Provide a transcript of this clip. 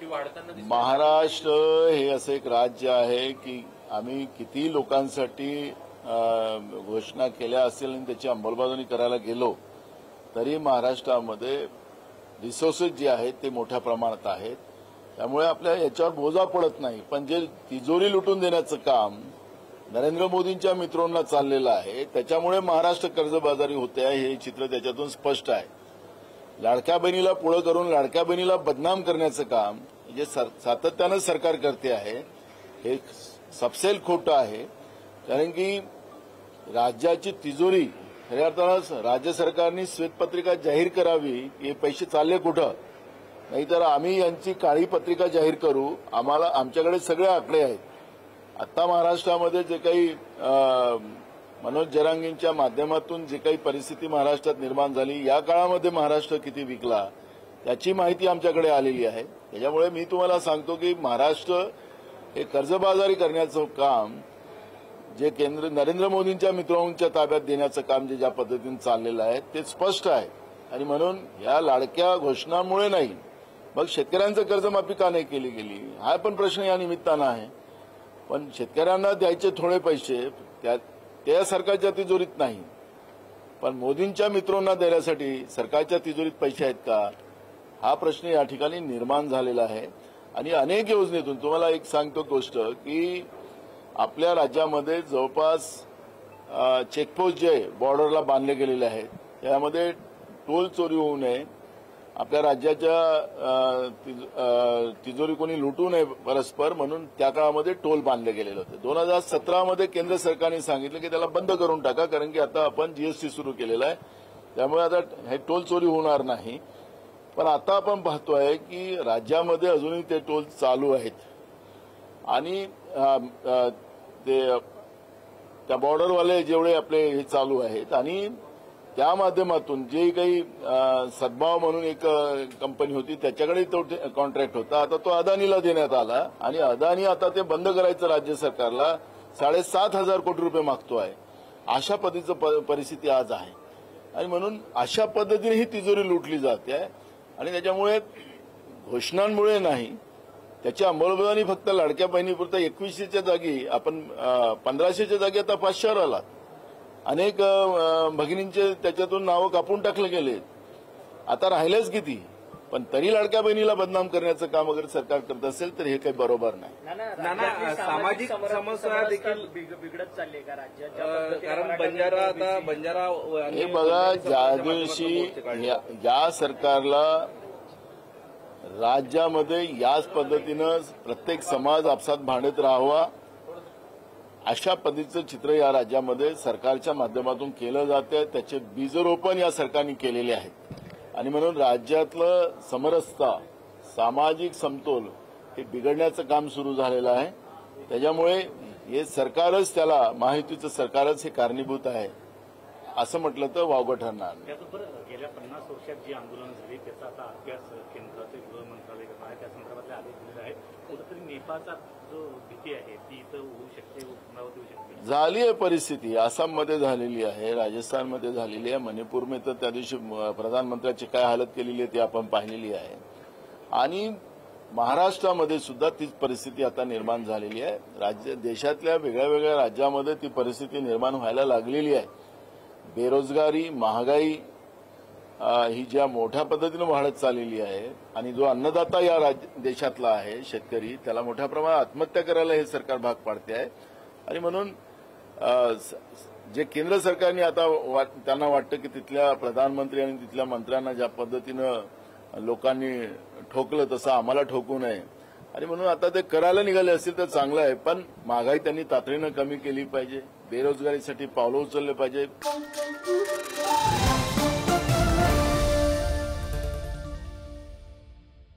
ती वाढताना दिसते। महाराष्ट्र हे असं एक राज्य आहे की आम्ही किती लोकांसाठी घोषणा केल्या असेल आणि त्याची अंमलबजावणी करायला गेलो तरी महाराष्ट्रामध्ये रिसोर्सेस जे आहेत ते मोठ्या प्रमाणात आहेत। त्यामुळे आपल्या याच्यावर बोजा पडत नाही। पण जे तिजोरी लुटून देण्याचं काम नरेंद्र मोदींच्या मित्रांना चाललेलं आहे त्याच्यामुळे महाराष्ट्र कर्जबाजारी होते आहे हे चित्र त्याच्यातून स्पष्ट आहे। लाडक्या बहिणीला पुढे करून लाडक्या बहिणीला बदनाम करण्याचं काम जे सातत्यानं सरकार करते आहे हे सपसेल खोटं आहे। कारण की राज्याची तिजोरी खऱ्या अर्थानं राज्य सरकारने श्वेतपत्रिका जाहीर करावी हे पैसे चालले कुठं, नाहीतर आम्ही यांची काळी पत्रिका जाहीर करू। आमच्याकडे सगळे आकडे आहेत। आता महाराष्ट्रामध्ये जे काही मनोज जरांगेंच्या माध्यमातून जे काही परिस्थिती महाराष्ट्रात निर्माण झाली या काळामध्ये महाराष्ट्र किती विकला याची माहिती आमच्याकडे आलेली आहे। त्याच्यामुळे मी तुम्हाला सांगतो की महाराष्ट्र हे कर्जबाजारी करण्याचं काम जे केंद्र नरेंद्र मोदींच्या मित्रांच्या ताब्यात देण्याचं काम जे ज्या पद्धतीने चाललेलं आहे ते स्पष्ट आहे। आणि म्हणून या लाडक्या घोषणांमुळे नाही मग शेतकऱ्यांचं कर्जमाफी का नाही केली गेली हा पण प्रश्न या निमित्तानं आहे। पण शेतकऱ्यांना द्यायचे थोडे पैसे त्या सरकारच्या तिजोरीत नाही पण मोदींच्या मित्रांना देण्यासाठी सरकारच्या तिजोरीत पैसे आहेत का हा प्रश्न या ठिकाणी निर्माण झालेला आहे। आणि अनेक योजनेतून तुम्हाला एक सांगतो गोष्ट की आपल्या राज्यामध्ये जवळपास चेकपोस्ट जे बॉर्डरला बांधले गेलेले आहेत त्यामध्ये टोल चोरी होऊ नये, आपल्या राज्याच्या तिजोरी कोणी लुटू नये परस्पर म्हणून त्या काळामध्ये टोल बांधले गेलेले होते। 2017 मध्ये केंद्र सरकारने सांगितलं की त्याला बंद करून टाका कारण की आता आपण जीएसटी सुरू केलेला आहे त्यामुळे आता हे टोल चोरी होणार नाही। पण आता आपण पाहतोय की राज्यामध्ये अजूनही ते टोल चालू आहेत आणि त्या बॉर्डरवाले जेवढे आपले हे चालू आहेत आणि त्या माध्यमातून जे काही सद्भाव म्हणून एक कंपनी होती त्याच्याकडे तो कॉन्ट्रॅक्ट होता आता तो अदानीला देण्यात आला आणि अदानी आता ते बंद करायचं राज्य सरकारला 7,500 कोटी रुपये मागतो आहे। अशा पद्धतीची परिस्थिती आज आहे आणि म्हणून अशा पद्धतीने ही तिजोरी लुटली जाते आणि त्याच्यामुळे घोषणांमुळे नाही त्याची अंमलबजावणी फक्त लाडक्या बहिणीपुरता 2100च्या जागी आपण 1500च्या जागी आता 500वर आला। अनेक भगिनींचे त्याच्यातून नावं कापून टाकले गेले आता राहिलेच किती पण तरी लाडक्या बहिणीला बदनाम करण्याचं काम अगर सरकार करत असेल तर हे काही बरोबर नाही। सामाजिक समस्या देखील बिघडत चालली का राज्यात कारण बंजारा हे बघा ज्या दिवशी या सरकारला राज्यामध्ये याच पद्धतीनं प्रत्येक समाज आपसात भांडत राहावा अशा पद्धतीचं चित्र या राज्यामध्ये सरकारच्या माध्यमातून केलं जातं त्याचे बीजरोपण या सरकारने केलेले आहेत आणि म्हणून राज्यातलं समरसता सामाजिक समतोल हे बिघडण्याचं काम सुरू झालेलं आहे। त्याच्यामुळे हे सरकारच त्याला महायुतीचं सरकारच हे कारणीभूत आहे असं म्हटलं तर वावगं ठरणार नाही। गेल्या 50 वर्षात जी आंदोलन झाली त्याचा आता अभ्यास केंद्राचे गृह मंत्रालय करणार आहे त्या संदर्भातले आदेश दिलेले आहेत। कुठेतरी नेपाळचा जो भीती आहे ती इथं होऊ शकते पुनरावृत्ती होऊ शकते झाली आहे परिस्थिती आसाममध्ये झालेली आहे, राजस्थानमध्ये झालेली आहे, मणिपूरमध्ये तर त्या दिवशी प्रधानमंत्र्यांची काय हालत केलेली आहे ती आपण पाहिलेली आहे आणि महाराष्ट्रामध्ये सुद्धा तीच परिस्थिती आता निर्माण झालेली आहे। देशातल्या वेगळ्या वेगळ्या राज्यामध्ये ती परिस्थिती निर्माण व्हायला लागलेली आहे। बेरोजगारी महागाई ही ज्या मोठ्या पद्धतीनं वाढत चाललेली आहे आणि जो अन्नदाता या देशातला आहे शेतकरी त्याला मोठ्या प्रमाणात आत्महत्या करायला हे सरकार भाग पाडते आहे। आणि म्हणून जे केंद्र सरकारने आता त्यांना वाटतं की तिथल्या प्रधानमंत्री आणि तिथल्या मंत्र्यांना ज्या पद्धतीनं लोकांनी ठोकलं तसं आम्हाला ठोकू नये आणि म्हणून आता ते करायला निघाले असतील तर चांगलं आहे। पण महागाई त्यांनी तातडीनं कमी केली पाहिजे, बेरोजगारीसाठी पावलं उचलले पाहिजे।